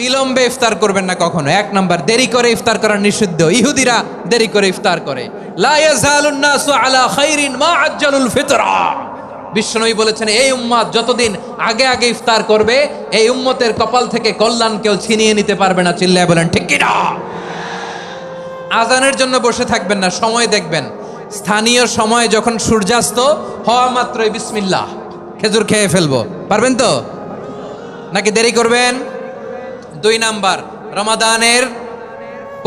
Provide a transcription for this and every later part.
বিলম্বে ইফতার করবেন না কখনো। এক নাম্বার, দেরি করে ইফতার করা নিষিদ্ধ। ইহুদিরা দেরি করে ইফতার করে। লা ইয়াজালুন নাসু আলা খাইরিন মা আজ্জালুল ফিতরা। বিশ্বনবী বলেছেন, এই উম্মত যতদিন আগে আগে ইফতার করবে, এই উম্মতের কপাল থেকে কল্যাণ কেউ ছিনিয়ে নিতে পারবে না। চিল্লায় বলেন ঠিক কি না? আজানের জন্য বসে থাকবেন না, সময় দেখবেন। স্থানীয় সময় যখন সূর্যাস্ত হওয়া মাত্রই বিসমিল্লাহ, খেজুর খেয়ে ফেলবো। পারবেন তো নাকি দেরি করবেন? 2 নাম্বার, রমাদানের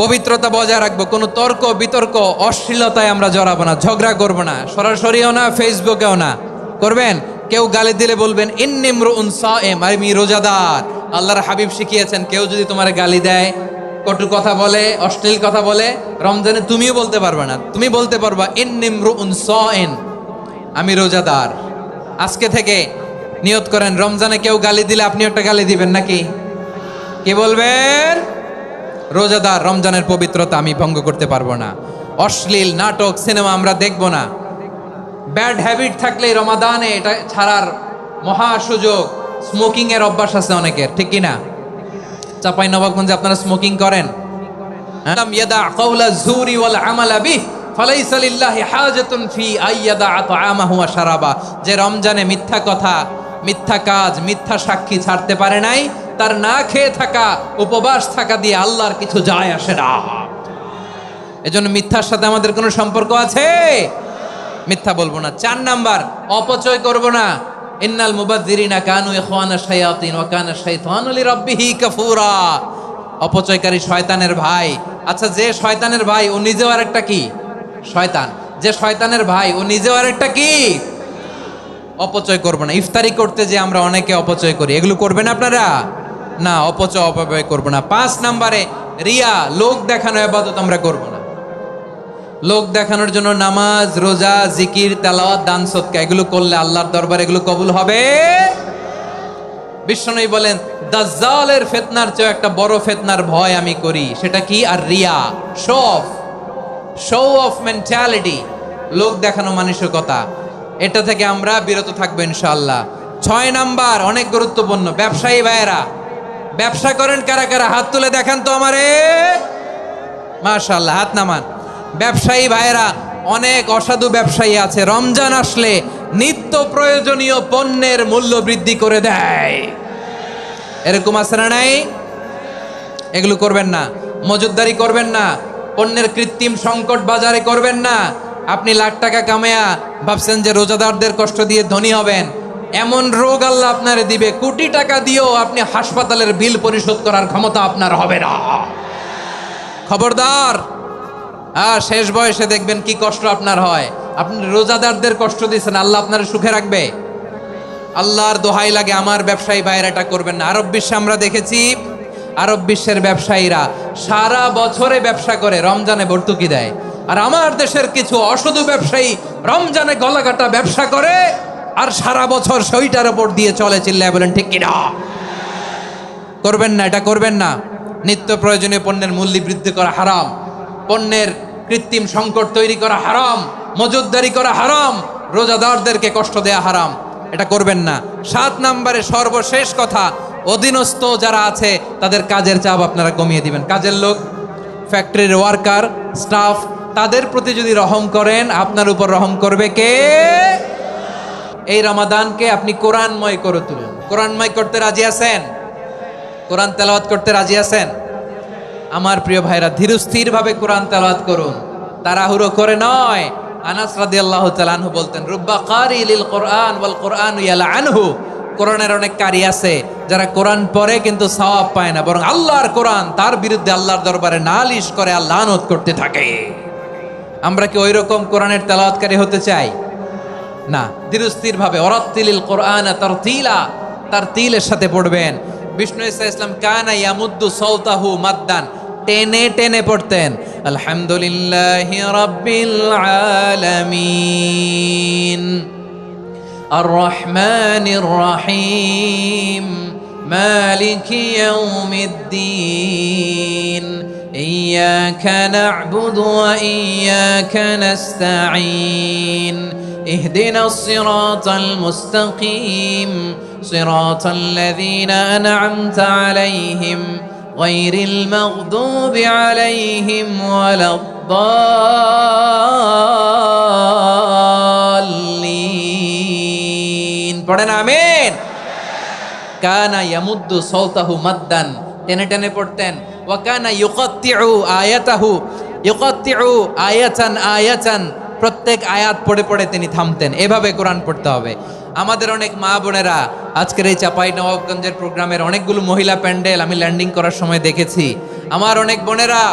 পবিত্রতা বজায় রাখবো। কোনো তর্ক বিতর্ক অশ্লীলতায় আমরা জড়াবো না, ঝগড়া করবো না, সরাসরিও না, ফেসবুকেও না। করবেন কেউ গালি দিলে বলবেন ইন্নী ইমরুউন সায়েম, আমি রোজাদার। আল্লাহর হাবিব শিখিয়েছেন, কেউ যদি তোমার গালি দেয়, কটু কথা বলে, অশ্লীল কথা বলে, রমজানে তুমিও বলতে পারবে না। তুমি বলতে পারবা ইন্নী ইমরুউন সায়েম, আমি রোজাদার। আজকে থেকে নিয়ত করেন, রমজানে কেউ গালি দিলে আপনি একটা গালি দিবেন নাকি? কি বলবেন? রোজাদার, রমজানের পবিত্রতা আমি ভঙ্গ করতে পারবো না। অশ্লীল নাটক সিনেমা আমরা দেখবো না। ব্যাড হ্যাবিট থাকলে রমাদানে এটা ছাড়ার মহা সুযোগ। স্মোকিং এর অভ্যাস আছে অনেকের, ঠিক কি না? চাপাই নবাবগঞ্জে আপনারা স্মোকিং করেন? ইয়াদা কাওলা যুরি ওয়াল আমালা বিহি ফালাইসা লিল্লাহি হাজাতুন ফি আইয়াদা তাআমাহু ওয়া শারাবা। যে রমজানে মিথ্যা কথা, মিথ্যা কাজ, মিথ্যা সাক্ষী ছাড়তে পারে নাই, তার না খেয়ে থাকা, উপবাস থাকা দিয়ে আল্লাহর কিছু যায় আসে না। এজন্য মিথ্যার সাথে আমাদের কোনো সম্পর্ক আছে? মিথ্যা বলবো না। 4 নাম্বার, অপচয় করব না। ইন্নাল মুবাযযিরিনা কানু ইখওয়ানা শায়াতিন ওয়া কানা শাইতানু লিরাব্বিহি কাফুরা। অপচয়কারী শয়তানের ভাই। আচ্ছা, যে শয়তানের ভাই ও নিজেও আরেকটা কি? শয়তান। যে শয়তানের ভাই ও নিজেও আরেকটা কি? অপচয় করব না। ইফতারি করতে যে আমরা অনেকে অপচয় করি, এগুলো করবেন আপনারা না। অপচয় অপব্যয় করব না। 5 নাম্বারে, রিয়া, লোক দেখানো ইবাদত আমরা করব না। লোক দেখানোর জন্য নামাজ, রোজা, জিকির, তেলাওয়াত, দান, সদকা এগুলো করলে আল্লাহর দরবারে এগুলো কবুল হবে। বিশ্বনবী বলেন, দাজ্জালের ফিতনার চেয়ে একটা বড় ফিতনার ভয় আমি করি, সেটা কি? আর রিয়া, শো অফ মেন্টালিটি, লোক দেখানো মানসিকতা। এটা থেকে আমরা বিরত থাকবো ইনশাআল্লাহ। 6 নাম্বার, অনেক গুরুত্বপূর্ণ। ব্যবসায়ী ভাইয়েরা, ব্যবসা করেন কারা কারা? হাত তুলে দেখান তো আমারে। মাশাআল্লাহ, হাত নামান। ব্যবসায়ী ভাইয়েরা, অনেক অসাধু ব্যবসায়ী আছে, রমজান আসলে নিত্য প্রয়োজনীয় পণ্যের মূল্য বৃদ্ধি করে দেয়। এরকম আছে না নাই? এগুলো করবেন না। মজুদদারি করবেন না। পণ্যের কৃত্রিম সংকট বাজারে করবেন না। আপনি লাখ টাকা কামায়া ভাবছেন যে রোজাদারদের কষ্ট দিয়ে ধনী হবেন। এমন রোগ আল্লাহ আপনারে দিবে, কোটি টাকা দিয়েও আপনি হাসপাতালের বিল পরিশোধ করার ক্ষমতা আপনার হবে না। খবরদার। শেষ বয়সে দেখবেন কি কষ্ট আপনার হয়। আপনি রোজাদারদের কষ্ট দিচ্ছেন, আল্লাহ আপনার সুখে রাখবে? আল্লাহর দোহাই লাগে, আমার ব্যবসায়ী ভাইয়েরা এটা করবেন না। আরব বিশ্বে আমরা দেখেছি, আরব বিশ্বের ব্যবসায়ীরা সারা বছরে ব্যবসা করে, রমজানে ভর্তুকি দেয়। আর আমার দেশের কিছু অসাধু ব্যবসায়ী রমজানে গলাকাটা ব্যবসা করে আর সারা বছর সেইটার উপর দিয়ে চলে। চিল্লায় বলেন ঠিক কিনা? করবেন না, এটা করবেন না। নিত্য প্রয়োজনীয় পণ্যের মূল্য বৃদ্ধি করা হারাম, পণ্যের কৃত্রিম সংকট তৈরি করা হারাম, মজুদদারি করা হারাম, রোজাদারদেরকে কষ্ট দেয়া হারাম। এটা করবেন না। 7 নাম্বারে সর্বশেষ কথা, অধীনস্থ যারা আছে তাদের কাজের চাপ আপনারা কমিয়ে দিবেন। কাজের লোক, ফ্যাক্টরির ওয়ার্কার, স্টাফ, তাদের প্রতি যদি রহম করেন, আপনার উপর রহম করবে কে? এই রমাদানকে আপনি কোরআনময় করে তুলুন। কোরআনময় করতে রাজি আছেন? কোরআন তেলাওয়াত করতে রাজি আছেন? আমার প্রিয় ভাইরা, ধীরস্থির ভাবে কোরআন তেলাওয়াত করুন, তাড়াহুড়ো করে নয়। আনাস রাদিয়াল্লাহু তাআলা আনহু বলতেন, রুব্বা কারি লিল কোরআন ওয়াল কোরআনু ইয়ালআনহু। কোরআনের অনেক কারি আছে যারা কোরআন পড়ে কিন্তু সওয়াব পায় না, বরং আল্লাহর কোরআন তার বিরুদ্ধে আল্লাহর দরবারে নালিশ করে আর লানত করতে থাকে। আমরা কি ওইরকম কোরআনের তেলাওয়াতকারী হতে চাই? না। ধীরস্থির ভাবে, ওয়ারাত্তিলিল কোরআন তারতিলা, তারতিলের সাথে পড়বেন। বিষ্ণু ঈসা ইসলাম কানা ইয়ামুদ্দু সাওতাহু মাদ্দান, টেনে টেনে পড়তেন। আলহামদুলিল্লাহি রাব্বিল আলামিন আর রহমানির রহিম মালিকি ইয়াউমিদ্দিন ইয়্যাকা না'বুদু ওয়া ইয়্যাকা নাস্তাঈন ইহদিনাস সিরাতাল মুস্তাকিম সিরাতাল্লাযীনা আন'আমতা আলাইহিম গায়রিল মাগদুবি আলাইহিম ওয়ালাদ-দাল্লিন। পড়েন আমিন। কানা ইয়ামুদ্দু সাওতাহু মাদ্দান, টেনে টেনে পড়তেন। ওয়া কানা ইউকাত্তিউ আয়াতাহু, ইউকাত্তিউ আয়াতান আয়াতান, প্রত্যেক আয়াত পড়ে পড়ে তিনি থামতেন। এভাবে কোরআন পড়তে হবে। আমাদের অনেক মা বোনেরা আজকের এই চাঁপাইনবাবগঞ্জের প্রোগ্রামের অনেকগুলো মহিলা প্যান্ডেল আমি ল্যান্ডিং করার সময় দেখেছি। আমার অনেক বোনেরা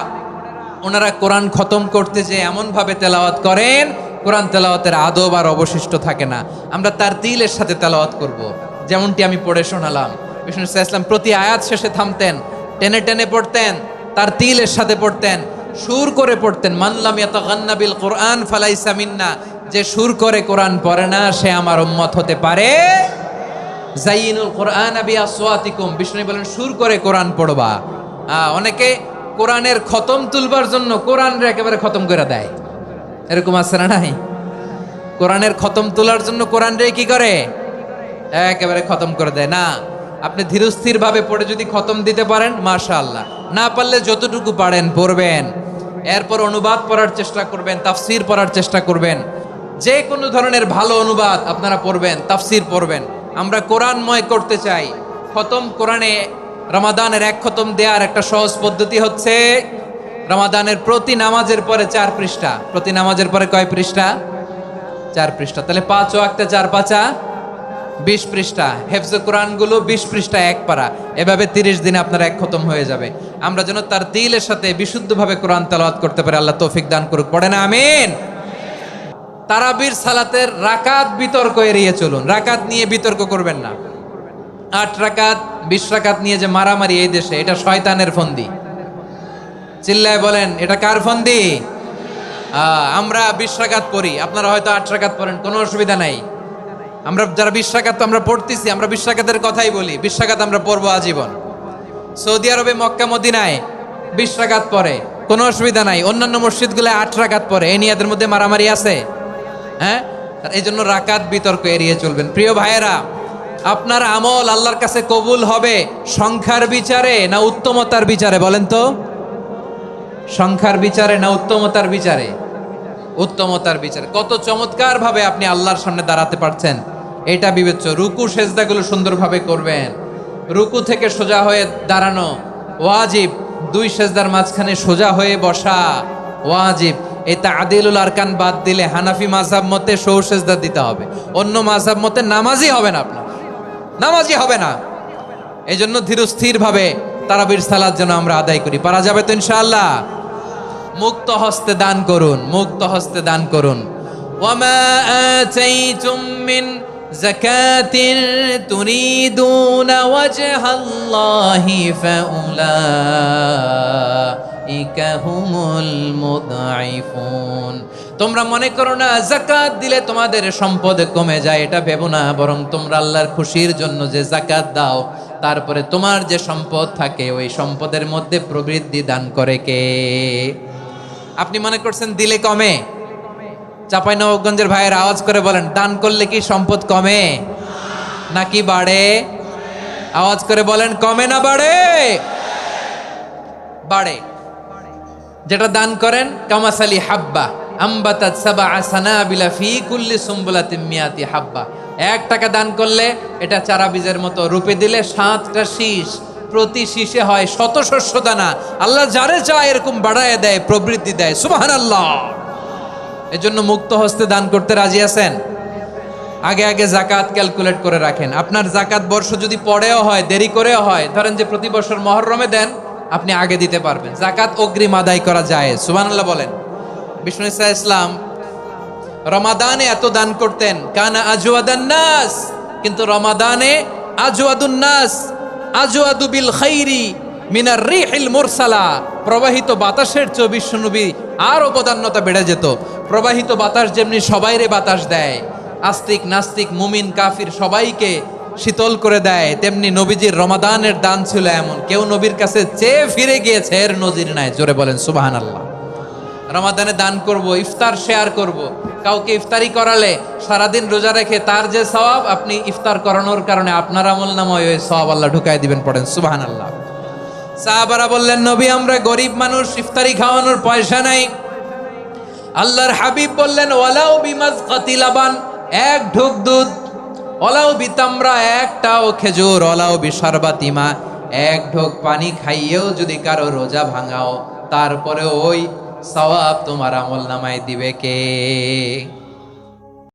ওনারা কোরআন খতম করতে যে এমনভাবে তেলাওয়াত করেন, কোরআন তেলাওয়াতের আদব আর অবশিষ্ট থাকে না। আমরা তারতিলের সাথে তেলাওয়াত করব, যেমনটি আমি পড়ে শোনালাম। বিষ্ণু ইসলাম প্রতি আয়াত শেষে থামতেন, টেনে টেনে পড়তেন, তারতিলের সাথে পড়তেন, সুর করে পড়তেন। মানলাম ইয়াতাগান্না বিল কোরআন ফালাইসা মিন্না, যে সুর করে কোরআন পড়ে না সে আমার উম্মত হতে পারে। জাইনুল কোরআন বিআসওয়াতিকুম, বিষ্ণু বলেন সুর করে কোরআন পড়বা। অনেকে কোরআনের খতম তুলবার জন্য কোরআনরে একেবারে খতম করে দেয়, এরকম আছে না নাই? কোরআনের খতম তোলার জন্য কোরআনরে কি করে? একেবারে খতম করে দেয় না। আপনি ধীরস্থির ভাবে পড়ে যদি খতম দিতে পারেন মাশাআল্লাহ, না পারলে যতটুকু পারেন পড়বেন। এরপর অনুবাদ পড়ার চেষ্টা করবেন, তাফসির পড়ার চেষ্টা করবেন। যে কোনো ধরনের ভালো অনুবাদ আপনারা পড়বেন, তাফসির পড়বেন। আমরা কোরআনময় করতে চাই। খতম কোরআনে রমাদানের এক খতম দেওয়ার একটা সহজ পদ্ধতি হচ্ছে রমাদানের প্রতি নামাজের পরে 4 পৃষ্ঠা। প্রতি নামাজের পরে কয় পৃষ্ঠা? 4 পৃষ্ঠা। তাহলে 5 ওয়াক্তে 4 পাঁচা 20 পৃষ্ঠা। হেফজে কোরআনগুলো 20 পৃষ্ঠা এক পারা। এভাবে 30 দিনে আপনার এক খতম হয়ে যাবে। আমরা যেন তার দিলের সাথে বিশুদ্ধভাবে কোরআন তেলাওয়াত করতে পারি, আল্লাহ তৌফিক দান করুক। পড়ে না আমিন। তারাবির সালাতের রাকাত বিতর্ক এড়িয়ে চলুন। রাকাত নিয়ে বিতর্ক করবেন না। 8 রাকাত 20 রাকাত নিয়ে যে মারামারি এই দেশে, এটা শয়তানের ফন্দি। চিল্লায় বলেন এটা কার ফন্দি? আমরা 20 রাকাত পড়ি, আপনারা হয়তো 8 রাকাত পড়েন, কোনো অসুবিধা নাই। আমরা যারা 20 রাকাত আমরা পড়তেছি, আমরা 20 রাকাতের কথাই বলি। 20 রাকাত আমরা পড়বো আজীবন। সৌদি আরবে মক্কা মদিনায় 20 রাকাত পড়ে, কোনো অসুবিধা নাই। অন্যান্য মসজিদগুলো 8 রাকাত পড়ে। এই নিয়ে এদের মধ্যে মারামারি আছে? হ্যাঁ, এই জন্য রাকাত বিতর্ক এড়িয়ে চলবেন। প্রিয় ভাইয়েরা, আপনার আমল আল্লাহর কাছে কবুল হবে সংখ্যার বিচারে না উত্তমতার বিচারে? বলেন তো, সংখ্যার বিচারে না উত্তমতার বিচারে? উত্তমতার বিচারে। কত চমৎকার ভাবে আপনি আল্লাহর সামনে দাঁড়াতে পারছেন এটা বিবেচ্য। রুকু সেজদাগুলো সুন্দরভাবে করবেন। রুকু থেকে সোজা হয়ে দাঁড়ানো ওয়াজিব। 2 সেজদার মাঝখানে সোজা হয়ে বসা ওয়াজিব। এই তা'দিলুল আরকান বাদ দিলে হানাফি মাযহাব মতে সৌ সেজদা দিতে হবে। অন্য মাযহাব মতে নামাজই হবে না, আপনার নামাজই হবে না। এই জন্য ধীরস্থির ভাবে তারাবির সালাত যেন আমরা আদায় করি। পারা যাবে তো ইনশাআল্লাহ? মুক্ত হস্তে দান করুন, মুক্ত হস্তে দান করুন। ওয়ামা আতাইতুম মিন যাকাতিন তুরিদুনা ওয়াজহাল্লাহি ফাউলাইকা হুমুল মুদঈফুন। তোমরা মনে করো না যাকাত দিলে তোমাদের সম্পদ কমে যায়, এটা ভেবো না। বরং তোমরা আল্লাহর খুশির জন্য যে যাকাত দাও, তারপরে তোমার যে সম্পদ থাকে ওই সম্পদের মধ্যে প্রবৃদ্ধি দান করে কে? আপনি মনে করছেন দিলে কমে? চাঁপাইনবাবগঞ্জের ভাইয়ের আওয়াজ করে বলেন, দান করলে কি সম্পদ কমে নাকি বাড়ে? আওয়াজ করে বলেন, কমে না বাড়ে? বাড়ে। যেটা দান করেন, কামাসালি হাব্বা আম্বাতাত সাবআ সানাবিলা ফি কুল্লি সুমবুলাতিন মিয়াতি হাব্বা। 1 টাকা দান করলে এটা চারা বীজের মতো, রূপে দিলে 7টা শীষ, প্রতি শীষে হয় 100 শস্য দানা। আল্লাহ যারে চায় এরকম বাড়ায় দেয়, প্রবৃদ্ধি দেয়। সুবহানাল্লাহ। এজন্য মুক্ত হস্তে দান করতে রাজি আছেন? আগে আগে যাকাত ক্যালকুলেট করে রাখেন। আপনার যাকাত বর্ষ যদি পরেও হয়, দেরি করেও হয়, ধরেন যে প্রতি বছর মুহররমে দেন, আপনি আগে দিতে পারবেন। যাকাত অগ্রিম আদায় করা যায়। সুবহানাল্লাহ বলেন। বিষ্ণু ইসলাম রমাদানে এত দান করতেন, কানা আজওয়াদান নাস, কিন্তু রমাদানে আজওয়াদুন নাস আজওয়াদু বিল খাইরি মিনার রিহিল মুরসালা। প্রবাহিত বাতাসের চেয়ে বিশ্বনবী আর অবদান্যতা বেড়ে যেত। প্রবাহিত বাতাস যেমনি সবাইরে বাতাস দেয়, আস্তিক নাস্তিক মুমিন কাফির সবাইকে শীতল করে দেয়, তেমনি নবীজির রমাদানের দান ছিল এমন, কেউ নবীর কাছে চেয়ে ফিরে গিয়েছে এর নজির নাই। জোরে বলেন সুবহানাল্লাহ। রমাদানে দান করব, ইফতার শেয়ার করব, কাউকে ইফতারি করালে সারাদিন রোজা রেখে তার যে সওয়াব, আপনি ইফতার করানোর কারণে আপনার আমলনামায় ওই সওয়াব আল্লাহ ঢুকায় দিবেন। পড়েন সুবহানাল্লাহ। সাহাবারা বললেন, নবী আমরা গরিব মানুষ, ইফতারি খাওয়ানোর পয়সা নাই। আল্লাহর হাবিব বললেন, ওয়ালাউ বিমাজকাতি লাবান, এক ঢোক দুধ, ওয়ালাউ বিতামরা, একটাও খেজুর, ওয়ালাউ বিশারবাতিমা, এক ঢোক পানি খাইয়েও যদি কারো রোজা ভাঙাও, তারপরে ওই সওয়াব তোমার আমলনামায় দিবে কে?